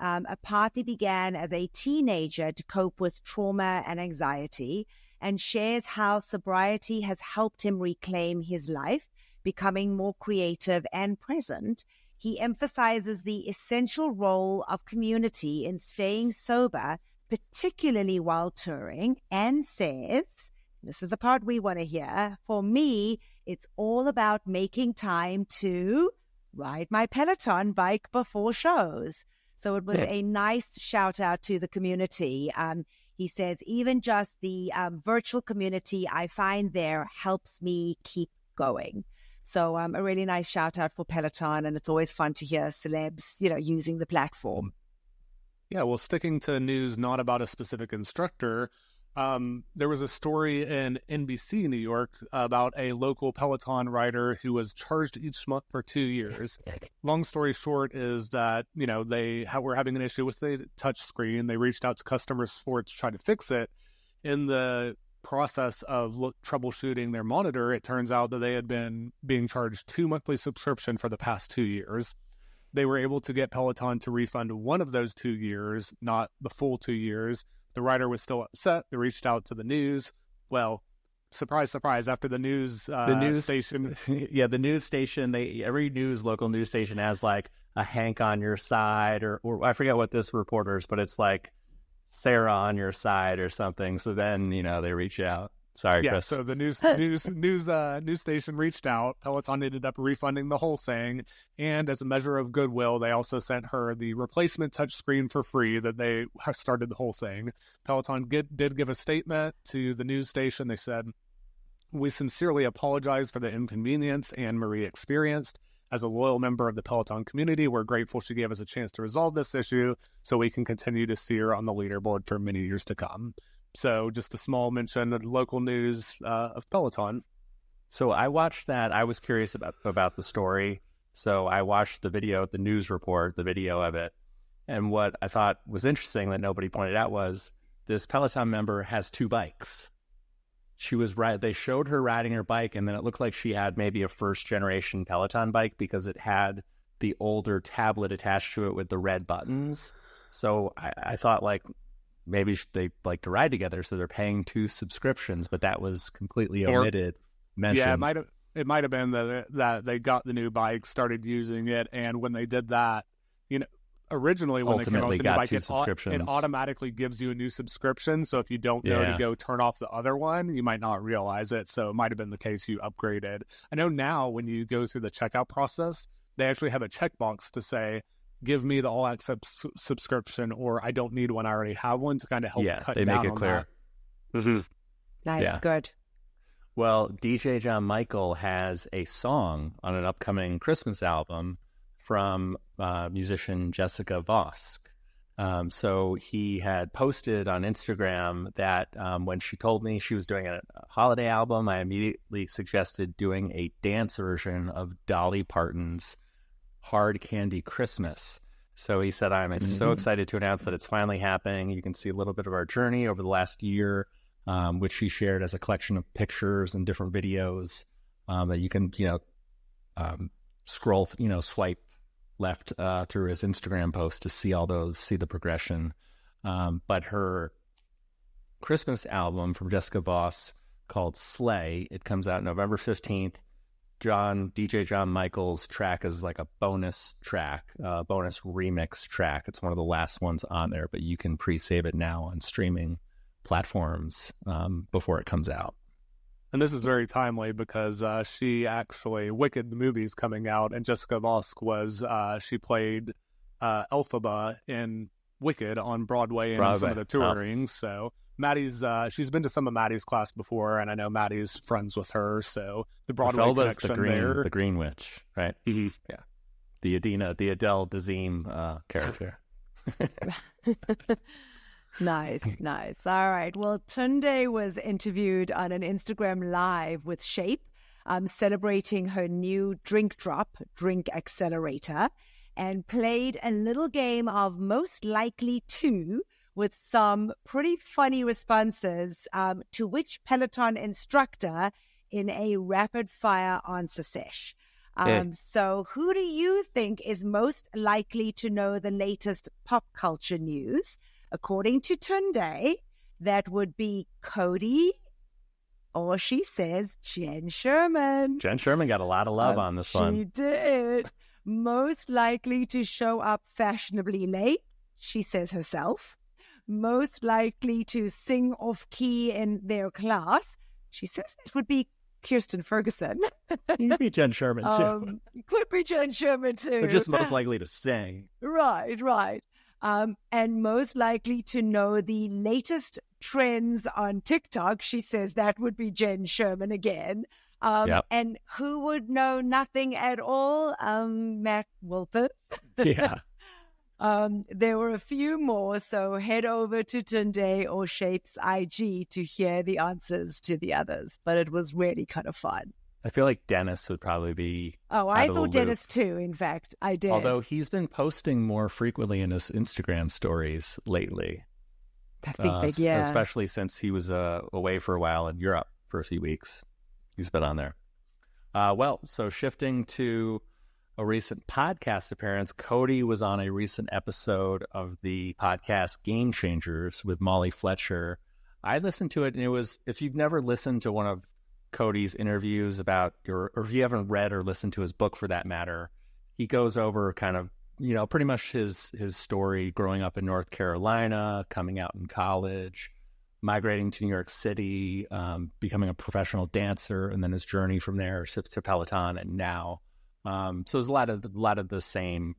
a path he began as a teenager to cope with trauma and anxiety, and shares how sobriety has helped him reclaim his life, becoming more creative and present. He emphasizes the essential role of community in staying sober, particularly while touring, and says, this is the part we want to hear, for me, it's all about making time to ride my Peloton bike before shows. So it was a nice shout out to the community. He says, even just the virtual community I find there helps me keep going. So a really nice shout out for Peloton, and it's always fun to hear celebs, using the platform. Yeah, well, sticking to news not about a specific instructor, there was a story in NBC New York about a local Peloton rider who was charged each month for 2 years. Long story short is that, they were having an issue with the touch screen. They reached out to customer support to try to fix it. In the process of troubleshooting their monitor, it turns out that they had been being charged 2 monthly subscription for the past 2 years. They were able to get Peloton to refund one of those 2 years, not the full 2 years. The rider was still upset. They reached out to the news. Well, surprise, surprise, after the news station. Yeah, the news station, every local news station has like a Hank on your side, or I forget what this reporter's, but it's like Sarah on your side or something. So then, they reach out. Sorry, Chris. So the news station reached out. Peloton ended up refunding the whole thing, and as a measure of goodwill, they also sent her the replacement touchscreen for free. That they started the whole thing. Peloton did give a statement to the news station. They said, "We sincerely apologize for the inconvenience Anne Marie experienced. As a loyal member of the Peloton community, we're grateful she gave us a chance to resolve this issue, so we can continue to see her on the leaderboard for many years to come." So just a small mention of local news of Peloton. So I watched that. I was curious about the story. So I watched the video, the news report, the video of it. And what I thought was interesting that nobody pointed out was this Peloton member has 2 bikes. They showed her riding her bike, and then it looked like she had maybe a first generation Peloton bike because it had the older tablet attached to it with the red buttons. So I thought maybe they like to ride together, so they're paying 2 subscriptions, but that was completely omitted. Yeah, it might have been that they got the new bike, started using it, and when they did that, originally when ultimately they came out with the new bike, it automatically gives you a new subscription. So if you don't know to go turn off the other one, you might not realize it. So it might have been the case you upgraded. I know now when you go through the checkout process, they actually have a checkbox to say, give me the all access subscription, or I don't need one, I already have one, to kind of help cut down on that. They make it clear. Mm-hmm. Nice, good. Well, DJ John Michael has a song on an upcoming Christmas album from musician Jessica Vosk. So he had posted on Instagram that when she told me she was doing a holiday album, I immediately suggested doing a dance version of Dolly Parton's Hard Candy Christmas. So he said, I'm so excited to announce that it's finally happening. You can see a little bit of our journey over the last year, which he shared as a collection of pictures and different videos that you can, scroll, swipe left through his Instagram post to see all those, see the progression. But her Christmas album from Jessica Voss called Slay, it comes out November 15th. DJ John Michael's track is like a bonus track, bonus remix track. It's one of the last ones on there, but you can pre-save it now on streaming platforms before it comes out. And this is very timely because Wicked the movie's coming out, and Jessica Vosk she played Elphaba in Wicked on Broadway and some of the touring. So Maddie's, she's been to some of Maddie's class before, and I know Maddie's friends with her. So the Broadway connection there. The Green Witch, right? Mm-hmm. Yeah. The Adele Dazeem character. Nice. All right. Well, Tunde was interviewed on an Instagram Live with Shape, celebrating her new Drink Accelerator, and played a little game of Most Likely To with some pretty funny responses to which Peloton instructor in a rapid-fire answer sesh. So who do you think is most likely to know the latest pop culture news? According to Tunde, that would be Cody, or she says Jen Sherman. Jen Sherman got a lot of love on this one. She did. Most likely to show up fashionably late, she says herself. Most likely to sing off-key in their class, she says that would be Kirsten Ferguson. Could be Jen Sherman, too. Could be Jen Sherman, too. They're just most likely to sing. Right. And most likely to know the latest trends on TikTok, she says that would be Jen Sherman again. And who would know nothing at all? Matt Wilpers. Yeah. There were a few more, so head over to Tunde or Shape's IG to hear the answers to the others. But it was really kind of fun. I feel like Dennis would probably be. Oh, I thought Dennis too, in fact. I did. Although he's been posting more frequently in his Instagram stories lately. I think yeah. Especially since he was away for a while in Europe for a few weeks. He's been on there. So shifting to a recent podcast appearance, Cody was on a recent episode of the podcast Game Changers with Molly Fletcher. I listened to it, and it was, if you've never listened to one of Cody's interviews or if you haven't read or listened to his book for that matter, he goes over kind of, pretty much his story growing up in North Carolina, coming out in college, migrating to New York City, becoming a professional dancer, and then his journey from there to Peloton and now. So there's a lot of the same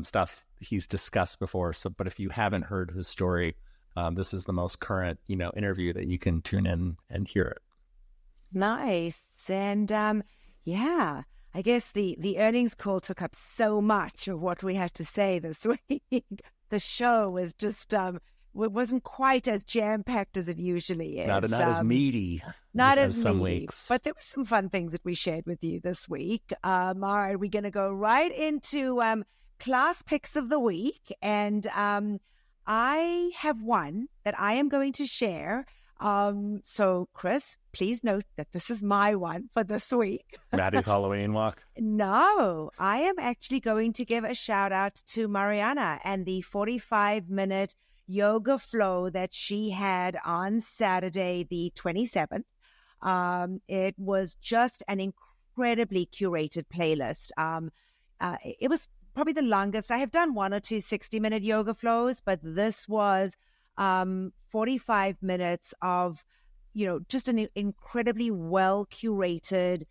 stuff he's discussed before. So, but if you haven't heard his story, this is the most current, interview that you can tune in and hear it. Nice. And I guess the earnings call took up so much of what we had to say this week. The show was just it wasn't quite as jam-packed as it usually is. Not as meaty. Not as some meaty, weeks. But there were some fun things that we shared with you this week. All right, we're going to go right into class picks of the week. And I have one that I am going to share. So, Chris, please note that this is my one for this week. Maddie's Halloween walk? No, I am actually going to give a shout out to Mariana and the 45-minute yoga flow that she had on Saturday, the 27th. It was just an incredibly curated playlist. It was probably the longest. I have done 1 or 2 60-minute yoga flows, but this was 45 minutes of, just an incredibly well-curated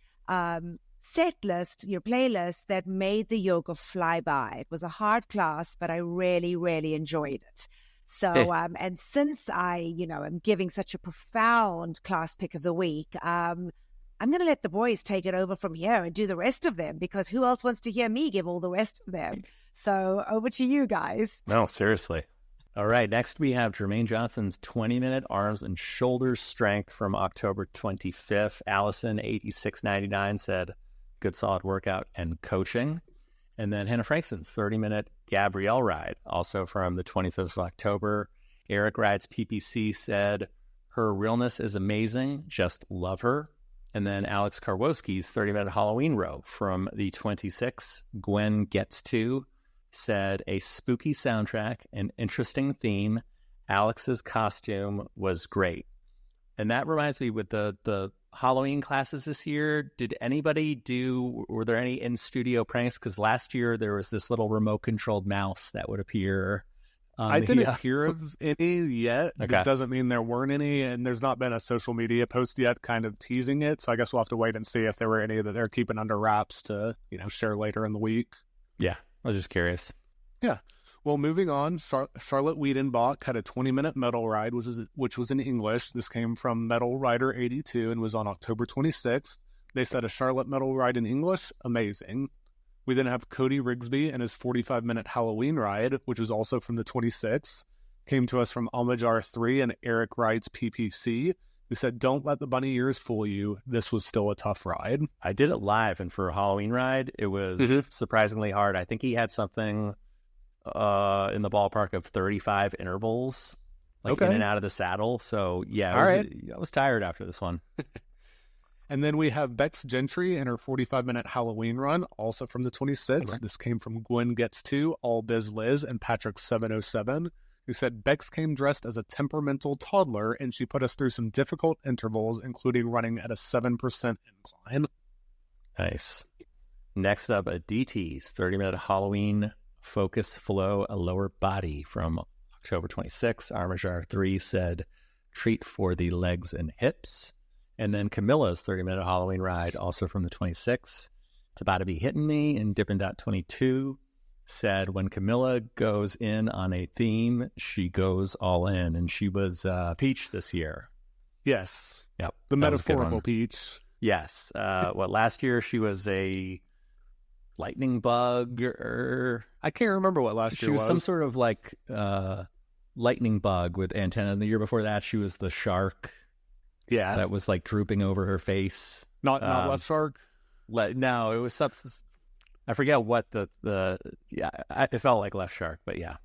set list, playlist that made the yoga fly by. It was a hard class, but I really, really enjoyed it. So, and since I, am giving such a profound class pick of the week, I'm going to let the boys take it over from here and do the rest of them, because who else wants to hear me give all the rest of them? So over to you guys. No, seriously. All right, next we have Jermaine Johnson's 20-minute arms and shoulders strength from October 25th. Allison, 86.99, said, good solid workout and coaching. And then Hannah Frankson's 30-minute Gabrielle ride, also from the 25th of October. Eric Rides PPC said, her realness is amazing, just love her. And then Alex Karwoski's 30-minute Halloween row from the 26th. Gwen Gets To said, a spooky soundtrack, an interesting theme. Alex's costume was great. And that reminds me, with the Halloween classes this year, were there any in-studio pranks? Because last year there was this little remote-controlled mouse that would appear. I didn't hear of any yet. Okay. It doesn't mean there weren't any, and there's not been a social media post yet kind of teasing it. So I guess we'll have to wait and see if there were any that they're keeping under wraps to, share later in the week. Yeah, I was just curious. Yeah. Well, moving on, Charlotte Wiedenbach had a 20-minute medal ride, which was in English. This came from Medal Rider 82 and was on October 26th. They said a Charlotte medal ride in English, amazing. We then have Cody Rigsby and his 45-minute Halloween ride, which was also from the 26th. Came to us from Almajar 3 and Eric Wright's PPC, who said, don't let the bunny ears fool you. This was still a tough ride. I did it live, and for a Halloween ride, it was surprisingly hard. I think he had something in the ballpark of 35 intervals, in and out of the saddle. So, yeah, I was tired after this one. And then we have Bex Gentry and her 45-minute Halloween run, also from the 26th. Okay. This came from Gwen Gets 2, All Biz Liz, and Patrick 707, who said Bex came dressed as a temperamental toddler, and she put us through some difficult intervals, including running at a 7% incline. Nice. Next up, a DT's 30-minute Halloween Focus Flow, a lower body from October 26th. Armajar 3 said treat for the legs and hips. And then Camilla's 30-minute Halloween ride, also from the 26th. It's about to be hitting me. And Dippin.22 said when Camilla goes in on a theme, she goes all in. And she was Peach this year. Yes. Yep. The metaphorical Peach. Yes. Last year she was a lightning bug, or I can't remember what last year was. She was some sort of lightning bug with antenna. And the year before that, she was the shark. Yeah, that was drooping over her face. Not left shark. No, it was something. I forget what it felt like left shark, but yeah.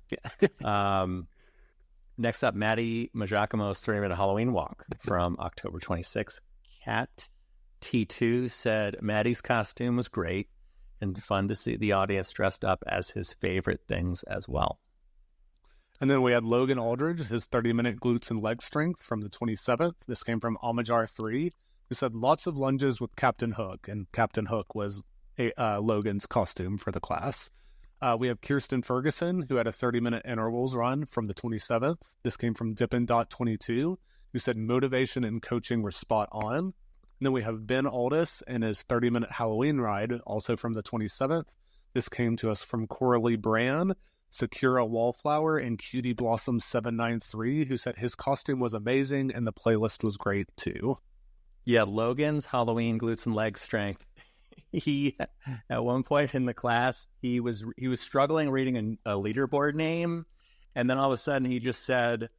Next up, Maddie Majacomo's 30-minute Halloween walk from October 26th. Cat T2 said Maddie's costume was great and fun to see the audience dressed up as his favorite things as well. And then we had Logan Aldridge, his 30-minute glutes and leg strength from the 27th. This came from Almajar 3, who said lots of lunges with Captain Hook, and Captain Hook was Logan's costume for the class. We have Kirsten Ferguson, who had a 30-minute intervals run from the 27th. This came from Dippin.22, who said motivation and coaching were spot on. And then we have Ben Aldis and his 30-minute Halloween ride, also from the 27th. This came to us from Coralie Brand, Sakura Wallflower, and Cutie Blossom 793, who said his costume was amazing and the playlist was great too. Yeah, Logan's Halloween glutes and leg strength. He, at one point in the class, he was struggling reading a leaderboard name, and then all of a sudden he just said,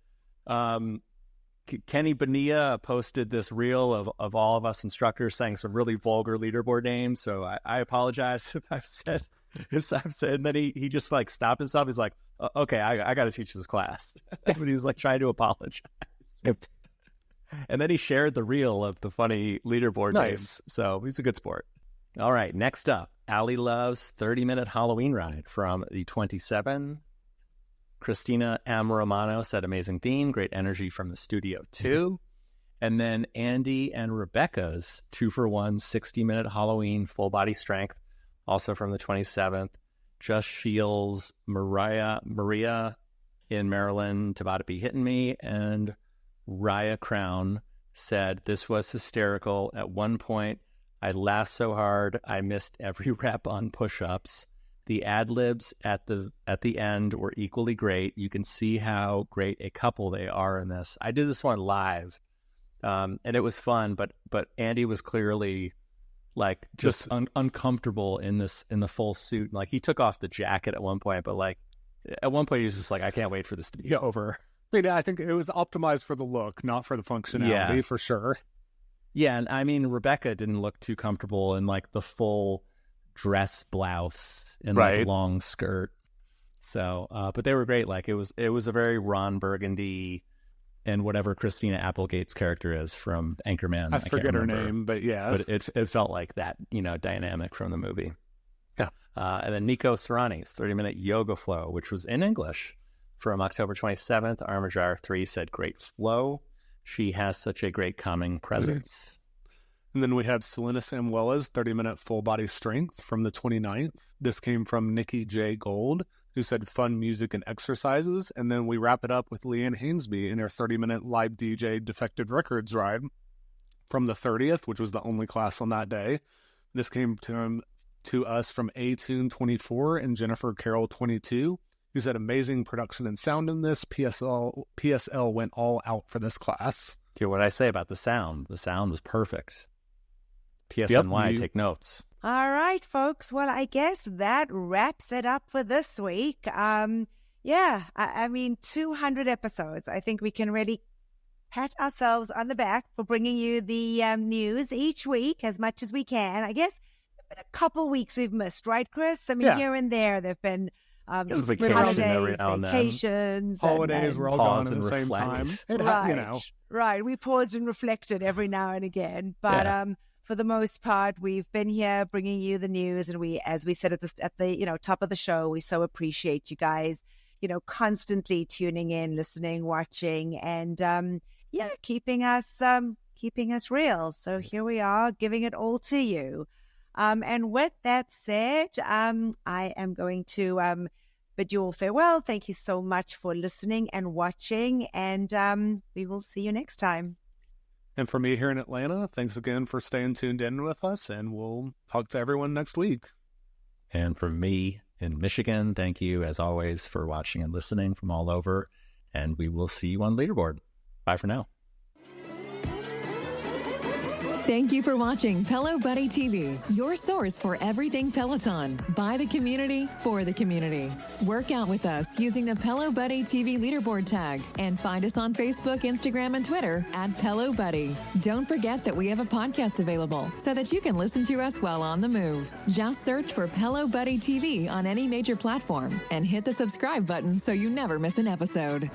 Kenny Bonilla posted this reel of all of us instructors saying some really vulgar leaderboard names, so I apologize if I've said... And then he just stopped himself. He's like, okay, I got to teach this class. But he was trying to apologize. And then he shared the reel of the funny leaderboard names. So he's a good sport. All right, next up, Allie Love's 30-minute Halloween ride from the 27. Christina M. Romano said amazing theme, great energy from the studio too. And then Andy and Rebecca's 2-for-1 60-minute Halloween full body strength, also from the 27th. Just Shields, Maria in Maryland, about to be hitting me. And Raya Crown said, this was hysterical. At one point, I laughed so hard, I missed every rep on push-ups. The ad-libs at the end were equally great. You can see how great a couple they are in this. I did this one live, and it was fun, but Andy was clearly... just uncomfortable in the full suit. He took off the jacket at one point, but at one point he was just I can't wait for this to be over. I think it was optimized for the look, not for the functionality, for sure. Yeah, and I mean, Rebecca didn't look too comfortable in the full dress blouse and long skirt. So, but they were great. It was a very Ron Burgundy and whatever Christina Applegate's character is from Anchorman. I forget her name, but yeah. But it felt like that, dynamic from the movie. Yeah. And then Nico Serrani's 30-minute yoga flow, which was in English from October 27th. Armajar 3 said great flow. She has such a great calming presence. And then we have Selena Samuela's 30-minute full body strength from the 29th. This came from Nikki J. Gold, who said fun music and exercises. And then we wrap it up with Leanne Hainsby in her 30-minute live DJ Defected Records ride from the 30th, which was the only class on that day. This came to us from Atune24 and Jennifer Carroll 22, who said amazing production and sound in this. PSL went all out for this class. Hear what I say about the sound. The sound was perfect. PSNY, take notes. All right, folks. Well, I guess that wraps it up for this week. I mean, 200 episodes. I think we can really pat ourselves on the back for bringing you the news each week as much as we can. I guess a couple weeks we've missed, right, Chris? I mean, here and there, there've been vacations, holidays. We're all gone at the same time. Right. We paused and reflected every now and again, but for the most part, we've been here bringing you the news, and we, as we said at the top of the show, we so appreciate you guys, constantly tuning in, listening, watching, and keeping us real. So here we are, giving it all to you. And with that said, I am going to bid you all farewell. Thank you so much for listening and watching, and we will see you next time. And for me here in Atlanta, thanks again for staying tuned in with us, and we'll talk to everyone next week. And for me in Michigan, thank you as always for watching and listening from all over, and we will see you on Leaderboard. Bye for now. Thank you for watching Pelo Buddy TV, your source for everything Peloton, by the community, for the community. Work out with us using the Pelo Buddy TV leaderboard tag, and find us on Facebook, Instagram, and Twitter at Pelo Buddy. Don't forget that we have a podcast available so that you can listen to us while on the move. Just search for Pelo Buddy TV on any major platform and hit the subscribe button so you never miss an episode.